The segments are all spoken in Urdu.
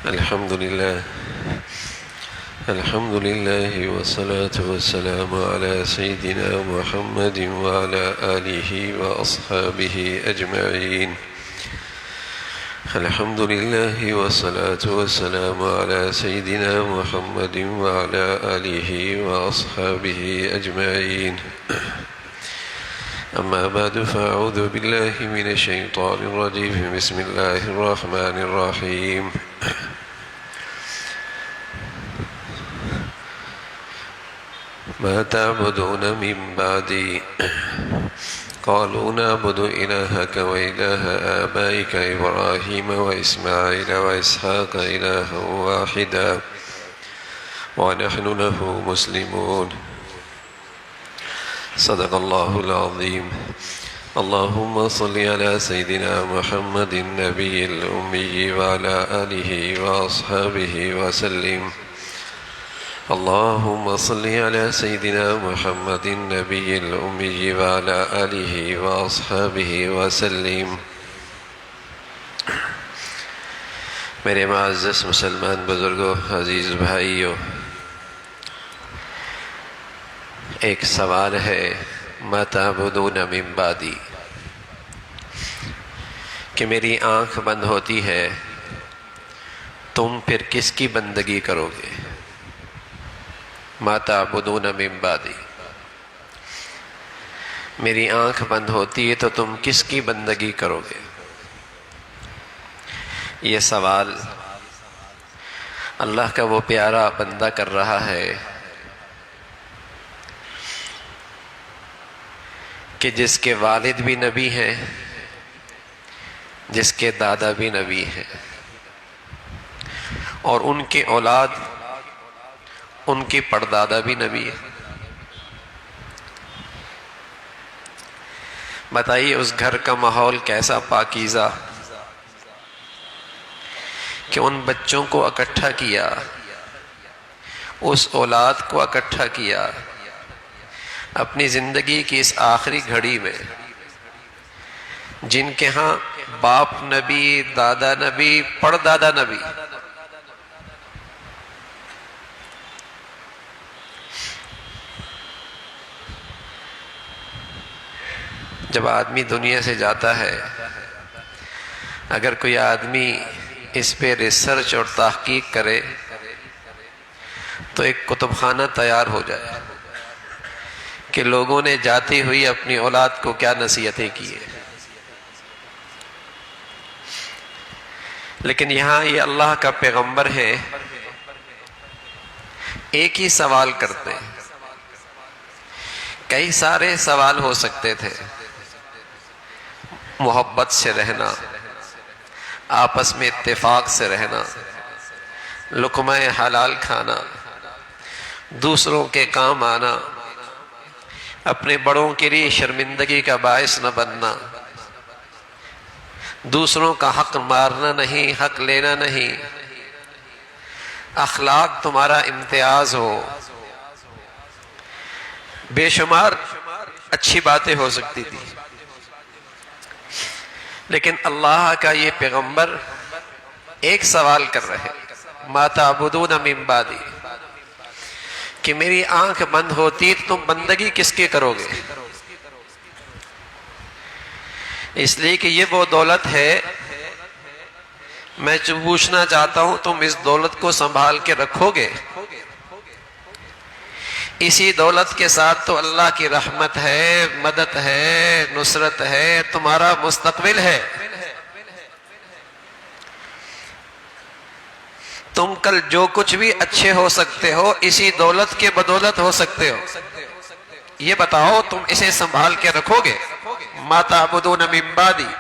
الحمد لله والصلاة والسلام على سيدنا محمد وعلى آله وأصحابه أجمعين. الحمد لله والصلاة والسلام على سيدنا محمد وعلى آله وأصحابه أجمعين. أما بعد فأعوذ بالله من الشيطان الرجيم. بسم الله الرحمن الرحيم. ما تعبدون من بعدي قالوا نعبد إلهك وإله آبائك إبراهيم وإسماعيل وإسحاق إلها واحدا ونحن له مسلمون. صدق الله العظيم. اللهم صل على سيدنا محمد النبي الأمي وعلى آله وأصحابه وسلم. اللهم صل على سيدنا محمد النبي الأمي وعلى آله وأصحابه وسلم. میرے معزز مسلمان بزرگوں، عزیز بھائیوں، ایک سوال ہے، ما تعبدون من بعدی، کہ میری آنکھ بند ہوتی ہے تم پھر کس کی بندگی کرو گے؟ ما تعبدون من بعدی، میری آنکھ بند ہوتی ہے تو تم کس کی بندگی کرو گے؟ یہ سوال اللہ کا وہ پیارا بندہ کر رہا ہے کہ جس کے والد بھی نبی ہیں، جس کے دادا بھی نبی ہیں، اور ان کے اولاد، ان کی پردادا بھی نبی ہے. بتائیے اس گھر کا ماحول کیسا پاکیزہ کہ ان بچوں کو اکٹھا کیا، اس اولاد کو اکٹھا کیا اپنی زندگی کی اس آخری گھڑی میں، جن کے ہاں باپ نبی، دادا نبی، پردادا نبی. جب آدمی دنیا سے جاتا ہے، اگر کوئی آدمی اس پہ ریسرچ اور تحقیق کرے تو ایک کتب خانہ تیار ہو جائے کہ لوگوں نے جاتی ہوئی اپنی اولاد کو کیا نصیحتیں کی ہیں. لیکن یہاں یہ اللہ کا پیغمبر ہے، ایک ہی سوال کرتے ہیں. کئی سارے سوال ہو سکتے تھے، محبت سے رہنا، آپس میں اتفاق سے رہنا، لقمہ حلال کھانا، دوسروں کے کام آنا، اپنے بڑوں کے لیے شرمندگی کا باعث نہ بننا، دوسروں کا حق مارنا نہیں، حق لینا نہیں، اخلاق تمہارا امتیاز ہو. بے شمار اچھی باتیں ہو سکتی تھی، لیکن اللہ کا یہ پیغمبر ایک سوال کر رہے، ما تعبدون من بعدی، کہ میری آنکھ بند ہوتی تو تم بندگی کس کے کرو گے؟ اس لیے کہ یہ وہ دولت ہے، میں جو پوچھنا چاہتا ہوں تم اس دولت کو سنبھال کے رکھو گے؟ اسی دولت کے ساتھ تو اللہ کی رحمت ہے، مدد ہے، نصرت ہے، تمہارا مستقبل ہے. تم کل جو کچھ بھی اچھے ہو سکتے ہو اسی دولت کے بدولت ہو سکتے ہو. یہ بتاؤ تم اسے سنبھال کے رکھو گے؟ ما تعبدون من بعدی.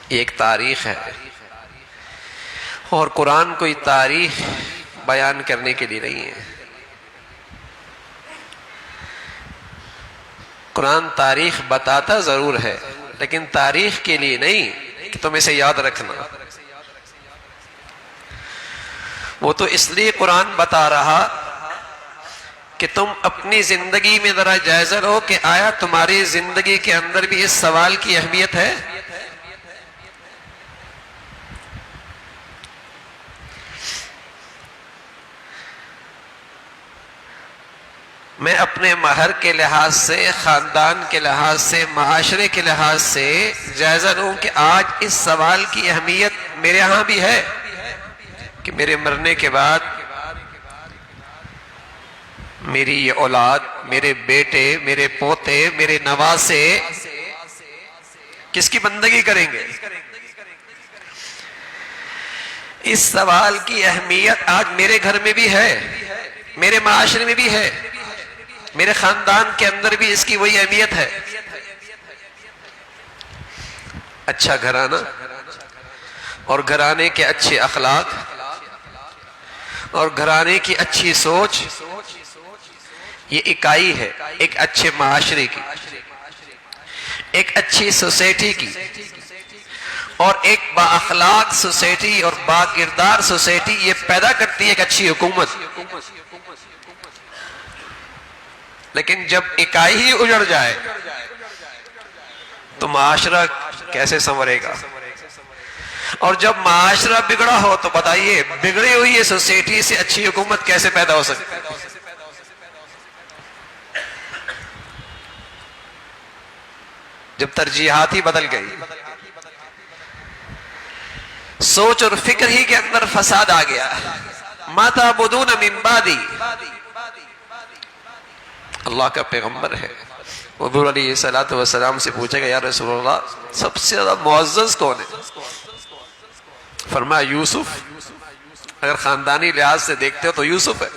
یہ ایک تاریخ ہے، اور قرآن کوئی تاریخ بیان کرنے کے لیے نہیں ہے. قرآن تاریخ بتاتا ضرور ہے، لیکن تاریخ کے لیے نہیں کہ تم اسے یاد رکھنا. وہ تو اس لیے قرآن بتا رہا کہ تم اپنی زندگی میں ذرا جائزہ لو کہ آیا تمہاری زندگی کے اندر بھی اس سوال کی اہمیت ہے؟ میں اپنے مہر کے لحاظ سے، خاندان کے لحاظ سے، معاشرے کے لحاظ سے جائزہ لوں کہ آج اس سوال کی اہمیت میرے ہاں بھی ہے کہ میرے مرنے کے بعد میری یہ اولاد، میرے بیٹے، میرے پوتے، میرے نواسے کس کی بندگی کریں گے؟ اس سوال کی اہمیت آج میرے گھر میں بھی ہے، میرے معاشرے میں بھی ہے، میرے خاندان کے اندر بھی اس کی وہی اہمیت ہے۔ اچھا گھرانہ اور گھرانے کے اچھے اخلاق اور گھرانے کی اچھی سوچ، یہ اکائی ہے ایک اچھے معاشرے کی، ایک اچھی سوسائٹی کی، اور ایک با اخلاق سوسائٹی اور با کردار سوسائٹی یہ پیدا کرتی ہے ایک اچھی حکومت۔ لیکن جب اکائی ہی اجڑ جائے تو معاشرہ کیسے سنورے گا؟ اور جب معاشرہ بگڑا ہو تو بتائیے بگڑی ہوئی یہ سوسائٹی سے اچھی حکومت کیسے پیدا ہو سکتی؟ جب ترجیحات ہی بدل گئی، سوچ اور فکر ہی کے اندر فساد آ گیا، ما تعبدون من بعدی، اللہ کا پیغمبر ہے، حضور علیہ السلام سے پوچھے گا یا رسول اللہ سب سے زیادہ معزز کون ہے؟ فرمایا یوسف۔ اگر خاندانی لحاظ سے دیکھتے ہو تو یوسف ہے،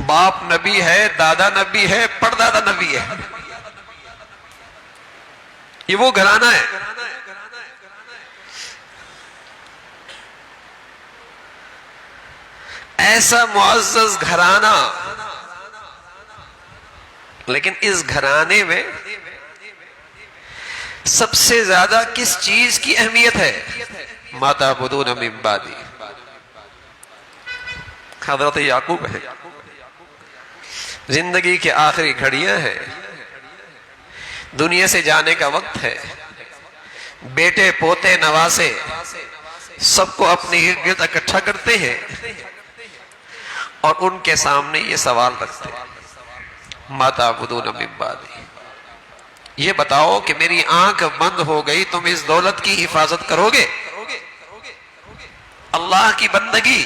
باپ نبی ہے، دادا نبی ہے، پردادا نبی ہے، یہ وہ گھرانہ ہے۔ ایسا معزز گھرانہ، لیکن اس گھرانے میں سب سے زیادہ کس چیز کی اہمیت ہے؟ ما تعبدون من بعدی، حضرت یعقوب ہے، زندگی کے آخری گھڑیاں ہیں، دنیا سے جانے کا وقت ہے، بیٹے پوتے نواسے سب کو اپنے ارد گرد اکٹھا کرتے ہیں اور ان کے سامنے یہ سوال رکھتے ہیں ما تعبدون من بعدی، یہ بتاؤ کہ میری آنکھ بند ہو گئی تم اس دولت کی حفاظت کرو گے؟ اللہ کی بندگی،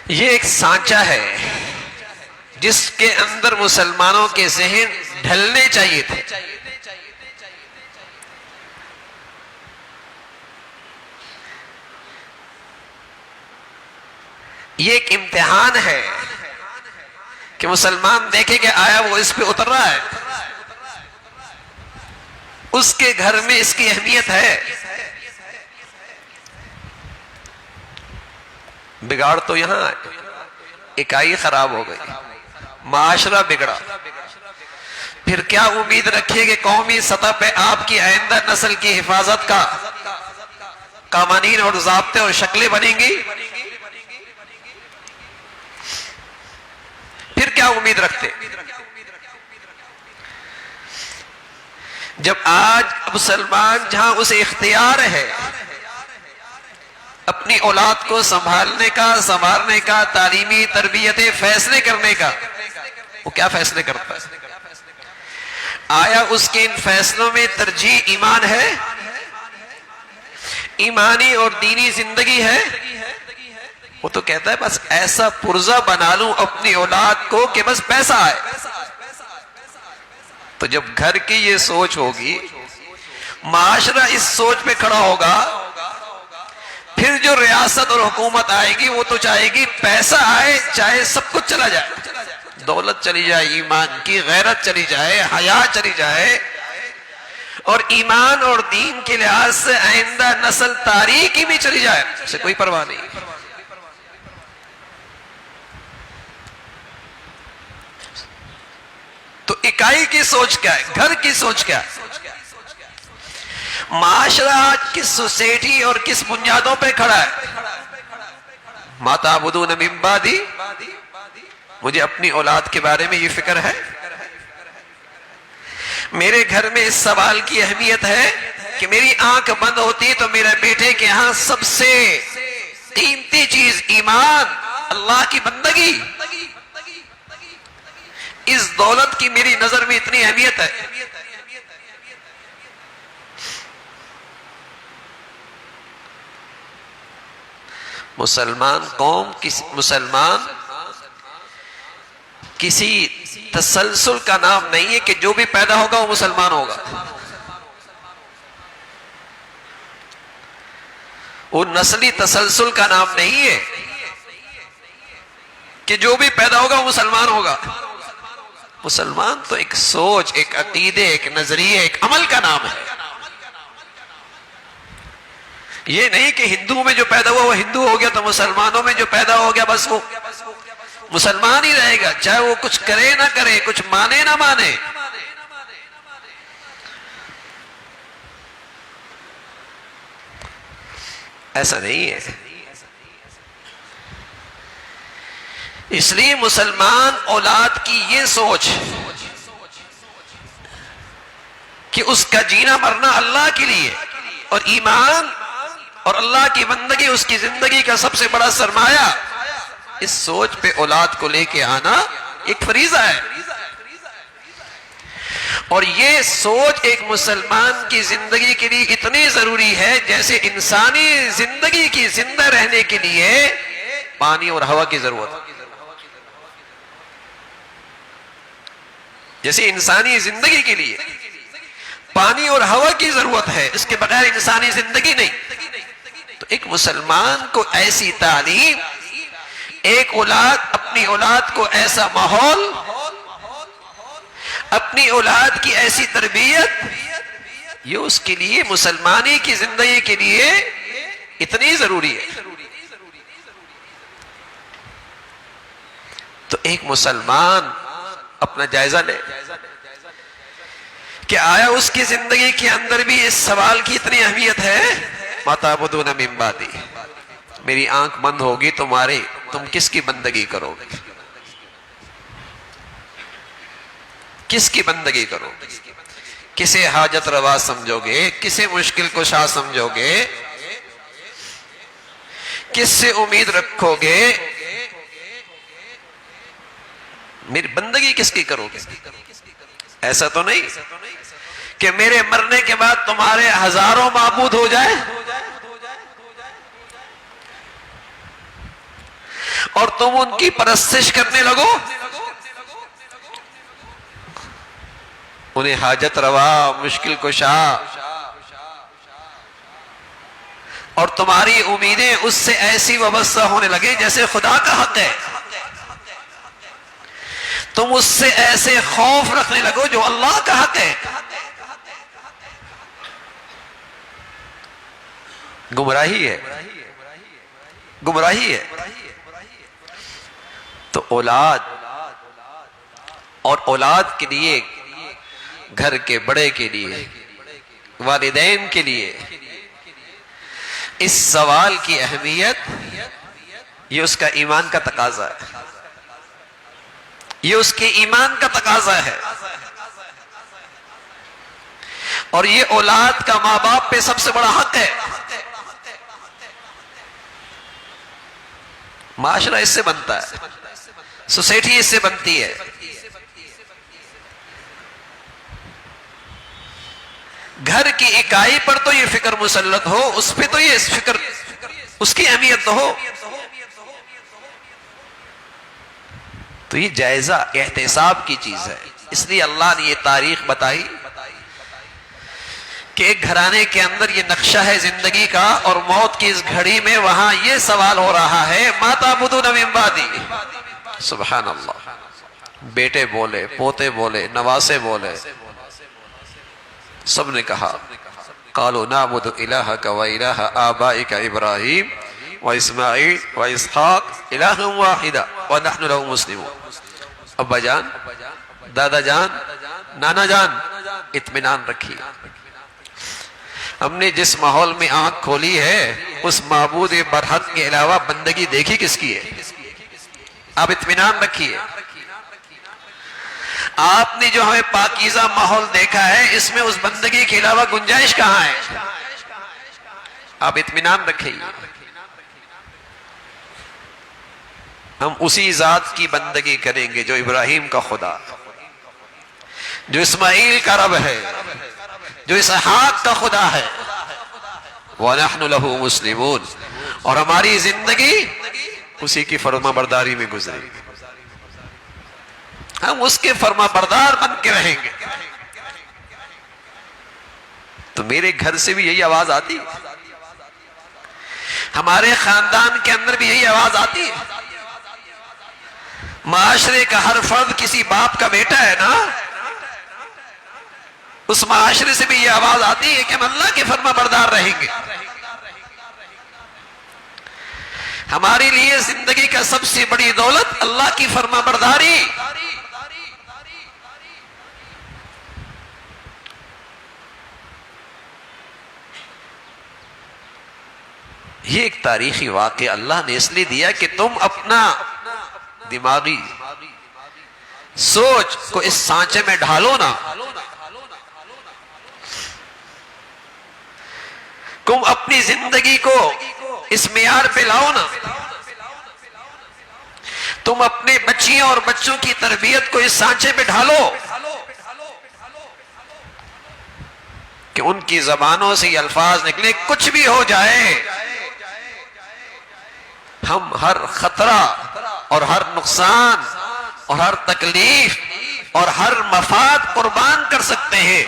یہ ایک سانچہ ہے جس کے اندر مسلمانوں کے ذہن ڈھلنے چاہیے تھے۔ یہ ایک امتحان ہے کہ مسلمان دیکھے کہ آیا وہ اس پہ اتر رہا ہے، اس کے گھر میں اس کی اہمیت ہے۔ بگاڑ تو یہاں ہے، اکائی خراب ہو گئی، معاشرہ بگڑا، پھر کیا امید رکھیے کہ قومی سطح پہ آپ کی آئندہ نسل کی حفاظت کا قوانین اور ضابطے اور شکلیں بنیں گی؟ پھر کیا امید رکھتے؟ جب آج مسلمان جہاں اسے اختیار ہے اپنی اولاد کو سنبھالنے کا، سنوارنے کا، تعلیمی تربیت فیصلے کرنے کا، وہ کیا فیصلے کرتا ہے؟ آیا اس کے ان فیصلوں میں ترجیح ایمان ہے؟ ایمانی اور دینی زندگی ہے؟ وہ تو کہتا ہے بس ایسا پرزہ بنا لوں اپنی اولاد کو کہ بس پیسہ آئے۔ تو جب گھر کی یہ سوچ ہوگی، معاشرہ اس سوچ پہ کھڑا ہوگا، پھر جو ریاست اور حکومت آئے گی وہ تو چاہے گی پیسہ آئے چاہے سب کچھ چلا جائے، دولت چلی جائے، ایمان کی غیرت چلی جائے، حیا چلی جائے، اور ایمان اور دین کے لحاظ سے آئندہ نسل تاریخی بھی چلی جائے، اسے کوئی پرواہ نہیں۔ تو اکائی کی سوچ کیا ہے؟ گھر کی سوچ کیا ہے؟ معاشرہ کس سوسائٹی اور کس بنیادوں پہ کھڑا ہے؟ ما تعبدون من بعدی، مجھے اپنی اولاد کے بارے میں یہ فکر ہے، میرے گھر میں اس سوال کی اہمیت ہے کہ میری آنکھ بند ہوتی تو میرے بیٹے کے ہاں سب سے قیمتی چیز ایمان، اللہ کی بندگی، اس دولت کی میری نظر میں اتنی اہمیت ہے۔ مسلمان قوم، مسلمان کسی تسلسل کا نام نہیں ہے کہ جو بھی پیدا ہوگا وہ مسلمان ہوگا۔ وہ نسلی تسلسل کا نام نہیں ہے کہ جو بھی پیدا ہوگا وہ مسلمان ہوگا۔ مسلمان تو ایک سوچ، ایک عقیدے، ایک نظریے، ایک عمل کا نام ہے۔ یہ نہیں کہ ہندوؤں میں جو پیدا ہوا وہ ہندو ہو گیا تو مسلمانوں میں جو پیدا ہو گیا بس وہ مسلمان ہی رہے گا، چاہے وہ کچھ کرے نہ کرے، کچھ مانے نہ مانے۔ ایسا نہیں ہے۔ اس لیے مسلمان اولاد کی یہ سوچ کہ اس کا جینا مرنا اللہ کے لیے، اور ایمان اور اللہ کی بندگی اس کی زندگی کا سب سے بڑا سرمایہ، اس سوچ پہ اولاد کو لے کے آنا ایک فریضہ ہے۔ اور یہ سوچ ایک مسلمان کی زندگی کے لیے اتنی ضروری ہے جیسے انسانی زندگی کی زندہ رہنے کے لیے پانی اور ہوا کی ضرورت ہے۔ جیسے انسانی زندگی کے لیے پانی اور ہوا کی ضرورت ہے، اس کے بغیر انسانی زندگی نہیں۔ تو ایک مسلمان کو ایسی تعلیم، ایک اولاد، اپنی اولاد کو ایسا ماحول، اپنی اولاد کی ایسی تربیت، یہ اس کے لیے مسلمانی کی زندگی کے لیے اتنی ضروری ہے۔ تو ایک مسلمان اپنا جائزہ لے کہ آیا اس کی زندگی کے اندر بھی اس سوال کی اتنی اہمیت ہے، مَا تَعْبُدُونَ مِن بَعْدِي، میری آنکھ بند ہوگی تم کس کی بندگی کرو گے؟ کس کی بندگی کرو گے؟ کسے حاجت روا سمجھو گے؟ کسے مشکل کشا سمجھو گے؟ کس سے امید رکھو گے؟ میری بندگی کس کی کرو گے؟ ایسا تو نہیں کہ میرے مرنے کے بعد تمہارے ہزاروں معبود ہو جائیں اور تم ان کی پرستش کرنے لگو، انہیں حاجت روا، مشکل کشا، اور تمہاری امیدیں اس سے ایسی وابستہ ہونے لگے جیسے خدا کا حق ہے، تم اس سے ایسے خوف رکھنے لگو جو اللہ کا حق ہے۔ گمراہی ہے، گمراہی ہے۔ تو اولاد اور اولاد کے لیے، گھر کے بڑے کے لیے، والدین کے لیے اس سوال کی اہمیت، یہ اس کا ایمان کا تقاضا ہے، یہ اس کے ایمان کا تقاضا ہے۔ اور یہ اولاد کا ماں باپ پہ سب سے بڑا حق ہے۔ معاشرہ اس سے بنتا ہے، سوسائٹی اس سے بنتی ہے۔ گھر کی اکائی پر تو یہ فکر مسلط ہو، اس پہ تو یہ فکر، اس کی اہمیت تو ہو۔ تو یہ جائزہ احتساب کی چیز ہے۔ اس لیے اللہ نے یہ تاریخ بتائی کہ ایک گھرانے کے اندر یہ نقشہ ہے زندگی کا، اور موت کی اس گھڑی میں وہاں یہ سوال ہو رہا ہے، مَا تَعْبُدُونَ مِن بَعْدِي۔ سبحان اللہ، بیٹے بولے، پوتے بولے، نواسے بولے، سب نے کہا قالوا نعبد الہک و الہ آبائک ابراہیم و اسماعیل و اسحاق الہا واحدا ونحن له مسلمون۔ ابا جان، دادا جان، نانا جان، اطمینان رکھیے، ہم نے جس ماحول میں آنکھ کھولی ہے اس معبود برحق کے علاوہ بندگی دیکھی کس کی ہے؟ آپ اطمینان رکھیے۔ آپ نے جو ہمیں پاکیزہ ماحول دیکھا ہے، اس میں اس بندگی کے علاوہ گنجائش کہاں ہے؟ آپ اطمینان رکھیں، ہم اسی ذات کی بندگی کریں گے جو ابراہیم کا خدا، جو اسماعیل کا رب ہے، جو اسحاق کا خدا ہے۔ وَنَحْنُ لَهُ مُسْلِمُونَ، اور ہماری زندگی اسی کی فرما برداری میں گزرے گی، ہم اس کے فرما بردار بن کے رہیں گے۔ تو میرے گھر سے بھی یہی آواز آتی ہے، ہمارے خاندان کے اندر بھی یہی آواز آتی ہے، معاشرے کا ہر فرد کسی باپ کا بیٹا ہے نا، اس معاشرے سے بھی یہ آواز آتی ہے کہ ہم اللہ کے فرما بردار رہیں گے۔ ہمارے لیے زندگی کا سب سے بڑی دولت اللہ کی فرما برداری۔ یہ ایک تاریخی واقعہ اللہ نے اس لیے دیا کہ تم اپنا دماغی سوچ کو اس سانچے میں ڈھالو نا، تم اپنی زندگی کو اس معیار پہ لاؤ نا، تم اپنے بچیوں اور بچوں کی تربیت کو اس سانچے پہ ڈھالو کہ ان کی زبانوں سے یہ الفاظ نکلے، کچھ بھی ہو جائے ہم ہر خطرہ اور ہر نقصان اور ہر تکلیف اور ہر مفاد قربان کر سکتے ہیں،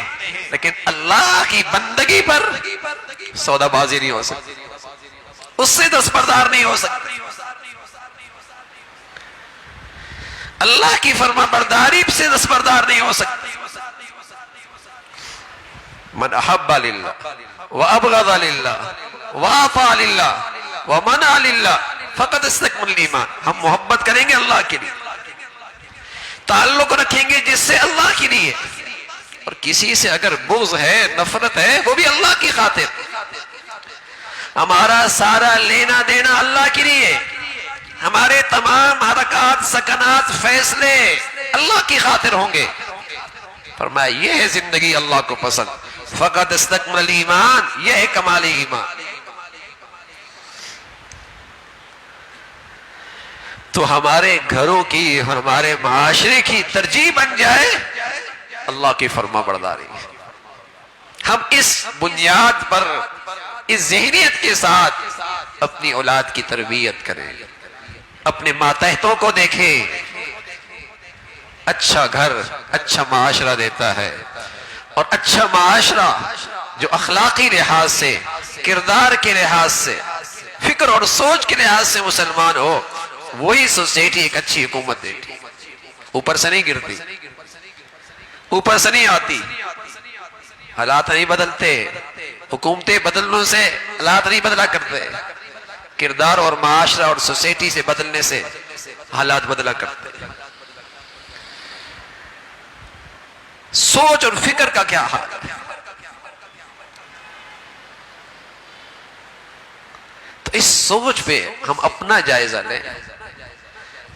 لیکن اللہ کی بندگی پر سودا بازی نہیں ہو سکتی، اس سے دستبردار نہیں ہو سکتی، اللہ کی فرما برداری سے دستبردار نہیں ہو سکتی۔ من احب للہ وابغض للہ وعفا للہ ومنع للہ فقد استکمل الایمان، ہم محبت کریں گے اللہ کے لیے، تعلق رکھیں گے جس سے اللہ کے لیے، اور کسی سے اگر بغض ہے، نفرت ہے، وہ بھی اللہ کی خاطر، ہمارا سارا لینا دینا اللہ کے لیے، ہمارے تمام حرکات سکنات فیصلے اللہ کی خاطر ہوں گے۔ فرمایا یہ ہے زندگی اللہ کو پسند، فقد استکمل الایمان، یہ ہے کمال ایمان۔ تو ہمارے گھروں کی اور ہمارے معاشرے کی ترجیح بن جائے اللہ کی فرما برداری، ہم اس بنیاد پر اس ذہنیت کے ساتھ اپنی اولاد کی تربیت کریں، اپنے ماتحتوں کو دیکھیں، اچھا گھر اچھا معاشرہ دیتا ہے، اور اچھا معاشرہ جو اخلاقی لحاظ سے، کردار کے لحاظ سے، فکر اور سوچ کے لحاظ سے مسلمان ہو، وہی سوسائٹی ایک اچھی حکومت دیتی، اوپر سے نہیں گرتی، اوپر سے نہیں آتی، حالات نہیں بدلتے، حکومتیں بدلنے سے حالات نہیں بدلا کرتے، کردار اور معاشرہ اور سوسائٹی سے بدلنے سے حالات بدلا کرتے۔ سوچ اور فکر کا کیا حال ہے؟ تو اس سوچ پہ ہم اپنا جائزہ لیں،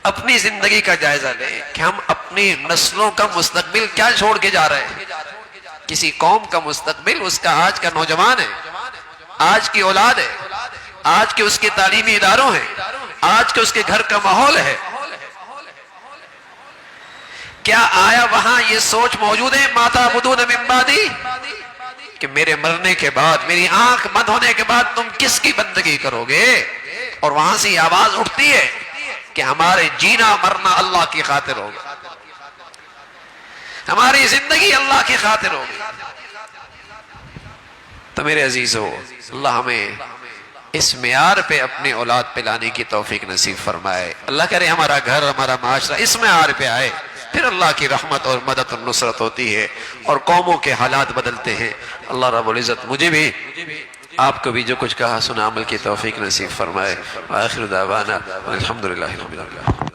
اپنی زندگی کا جائزہ لیں کہ ہم اپنی نسلوں کا مستقبل کیا چھوڑ کے جا رہے ہیں۔ کسی قوم کا مستقبل اس کا آج کا نوجوان ہے، آج کی اولاد ہے، آج کے اس کے تعلیمی اداروں ہیں، آج کے اس کے گھر کا ماحول ہے۔ کیا آیا وہاں یہ سوچ موجود ہے ما تعبدون من بعدی، کہ میرے مرنے کے بعد، میری آنکھ بند ہونے کے بعد تم کس کی بندگی کرو گے؟ اور وہاں سے یہ آواز اٹھتی ہے کہ ہمارے جینا مرنا اللہ کی خاطر ہوگا، ہماری زندگی اللہ کی خاطر ہوگی۔ تو میرے عزیزو، اللہ ہمیں اس معیار پہ اپنے اولاد پہ لانے کی توفیق نصیب فرمائے۔ اللہ کرے ہمارا گھر، ہمارا معاشرہ اس معیار پہ آئے، پھر اللہ کی رحمت اور مدد اور نصرت ہوتی ہے اور قوموں کے حالات بدلتے ہیں۔ اللہ رب العزت مجھے بھی آپ کو بھی جو کچھ کہا سنا عمل کی توفیق نصیب فرمائے۔ وآخر دعوانا الحمدللہ رب العالمین۔